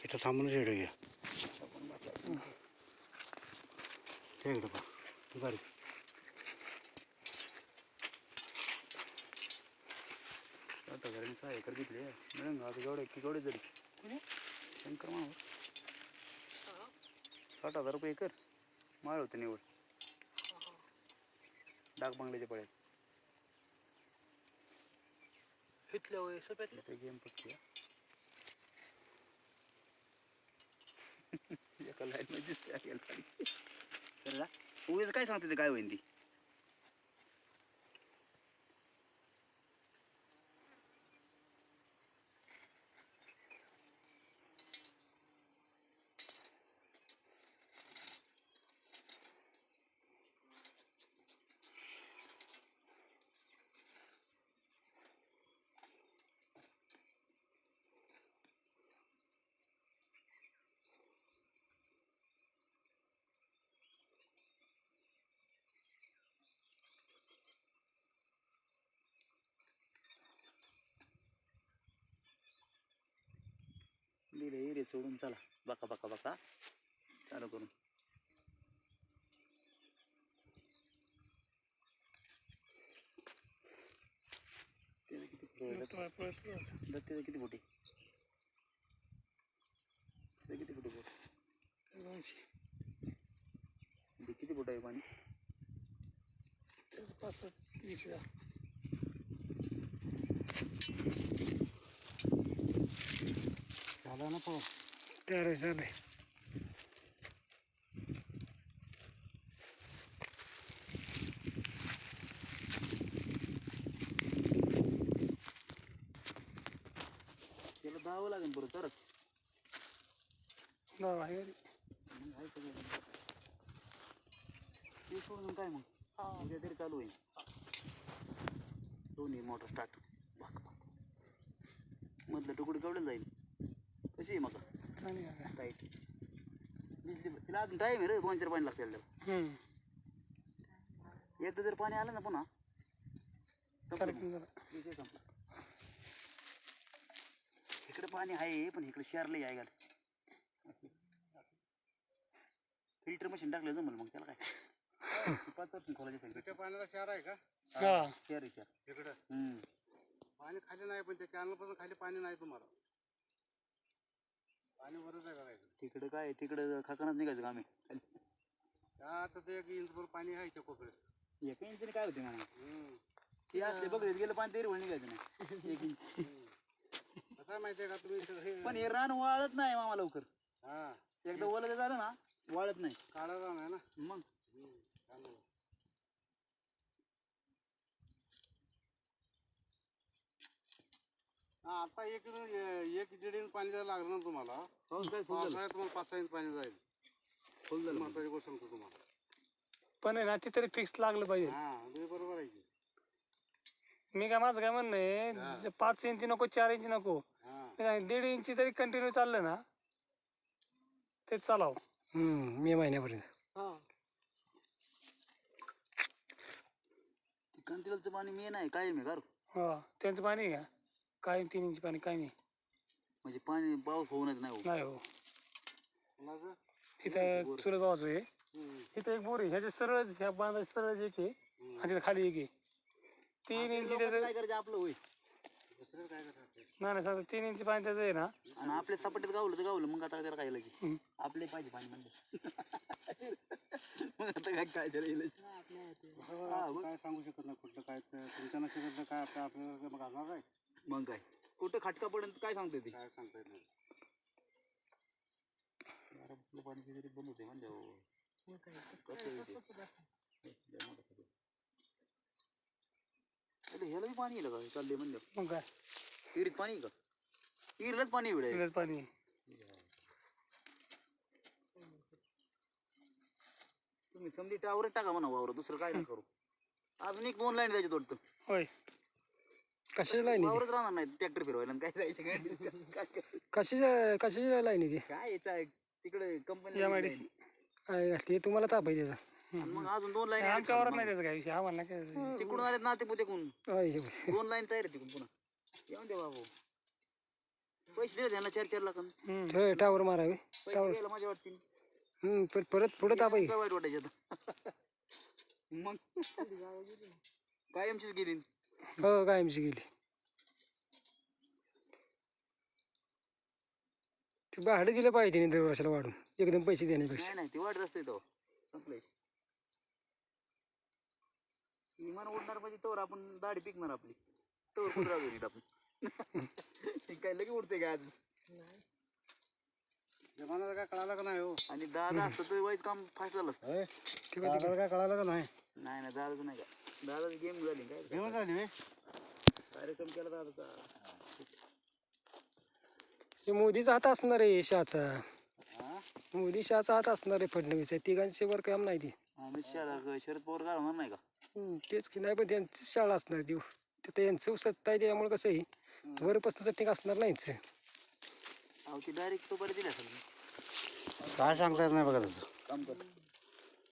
तिथं थांबून रेड घ्या त्या इकडं पा बारीक 60,000 आणि 6 एकर घेतले मिळून आता केवढे जरी शंकर मावर 60,000 रुपये एकर माळ होतं निवड डाक बांगल्याच्या पळ्यात इथल्या सोप्यातले गेम पक्की एका लाईन मध्ये दिसते सर उगीच काय सांगते ते काय होईल ती दिले हिरे सोडून चला बका बका बका चालू करून किती किती फुटे किती फुटे बोट किती फुट आहे पाणी 5-6 झाला ना पाऊस झालंय त्याला दावं लागेल बरं तरच ते सोडून काय मग उद्या तरी चालू होईल दोन्ही मोटर स्टार्ट मधलं तुकडे केवढं जाईल कशी आहे मग टाईट तिला अजून टाईम आहे रे 2-4 पाणी लागतील त्याला एकदा जर पाणी आलं ना पुन्हा विषय संपला इकडे पाणी आहे पण इकडे शहरला आहे का फिल्टर मशीन टाकलं जमल मग त्याला काय 5% खोलायचं त्या पाण्याला क्षार आहे का शहर आहे शहर इकडं पाणी खाली नाही पण त्या कॅनल पासून खाली पाणी नाही तुम्हाला पाणी वरच आहे का तिकडं काय तिकडं खाकानच निघायचं काम आहे आता ते 1 इंचभर पाणी आहे त्या कोपऱ्यात 1 इंचने काय होते म्हणा ते असले बघ गेलं पाणी तरी वळ निघायचं नाही 1 इंच कसं माहितीये का तुम्ही पण हे रान वाळत नाही मामा लवकर हा एकदा ओलं झालं ना वाळत नाही काळा रान आहे ना मग आता एक दीड पाणी जायला लागलं ना तुम्हाला तुम्हाला 5-6 इंच पाणी जाईल फुल झालं महत्वाची गोष्ट सांगतो तुम्हाला पण आहे ना ते तरी फिक्स लागलं पाहिजे बरोबर आहे की मी काय माझं काय म्हणणं आहे 5 इंच नको 4 इंच नको 1.5 इंच तरी कंटिन्यू चाललं ना तेच चालाव मे महिन्यापर्यंत कंटिन्यूचं पाणी मेन आहे काय मी कर त्यांचं पाणी आहे का काय 3 इंच पाणी काय नाही म्हणजे पाणी पाऊस होऊनच नाही हो इथं चुलत भावाचं आहे इथं एक बोर आहे ह्याच्या सरळच ह्या बांधायचं सरळच एक आहे आणि तिथं खाली एक आहे 3 इंच त्याचं काय करायचं आपलं होईल नाही सर 3 इंच पाणी त्याचं आहे ना आणि आपल्या सपाटीत गावलं तर गावलं मग आता त्याला काय लागे आपले पाहिजे पाणी म्हणजे मग आता काय त्याला काय सांगू शकत नाही कुठलं काय तुमच्या नशिबातलं काय आपल्याला मग असणार आहे मग काय कुठं खटका पडेल काय सांगते ते काय सांगता येत नाही पाणी तरी बंद होते म्हणजे ह्याला बी पाणी येईल का चालले म्हणजे मग काय विहिरीत पाणी आहे का विहिरीलाच पाणी एवढं पाणी तुम्ही समजी टावर टाका म्हणा वावर दुसरं काय ना करू अजून 1-2 लाईन जायचे वाटतं होय कशाची लाईन वावरच राहणार नाही ट्रॅक्टर फिरवायला काय जायचं कशाची लाईन ती काय यायचं तिकडे कंपनी MIDC काय घातली तुम्हाला ताप आहे त्याचा मग अजून 2 लाईन आमच्या वावरात नाही त्याचा काय विषय आम्हाला काय तिकडून आलेत ना ते तिकडून होय 2 लाईन तयार आहे तिकडून पुन्हा येऊन दे बाबू पैसे दिले त्यांना 4-4 लाख टावर मारावे पैसे द्यायला माझ्या वाटतील परत पुढे तापाई काय वाईट वाटायचे आता मग कायमचीच गेली हो कायमची गेली ते भाडं दिलं पाहिजे दर वर्षाला वाढून एकदम पैसे देण्यापेक्षा नाही नाही ते वाटत असते तो संपले विमान उडणार म्हणजे तोवर आपण दाढी पिकणार आपली तोवर कुठं राहतो आपण काय लगे उडते काय आज जमानाला काय कळालं का नाही हो आणि दादा असतं तर वाईच काम फास्ट झालं असतं दादाला काय कळालं का नाही नाही ना दादाचं नाही का दादाची गेम झाली काय जेवण झाली व्हय? कार्यक्रम केला दादाचा हे मोदीचा हात असणार आहे शहाचा हा? मोदी शहाचा हात असणार आहे फडणवीस तिघांचे वर काम नाही ते अमित शहा शरद पवार काय होणार नाही का तेच की नाही पण त्यांची शाळा असणार ती तिथं यांचं सत्ता आहे त्यामुळे कसं आहे वरपासून ठीक असणार नाहीच अहो ती डायरेक्ट तो बरं दिला असेल काय सांगता येत नाही बघा त्याचं काम कर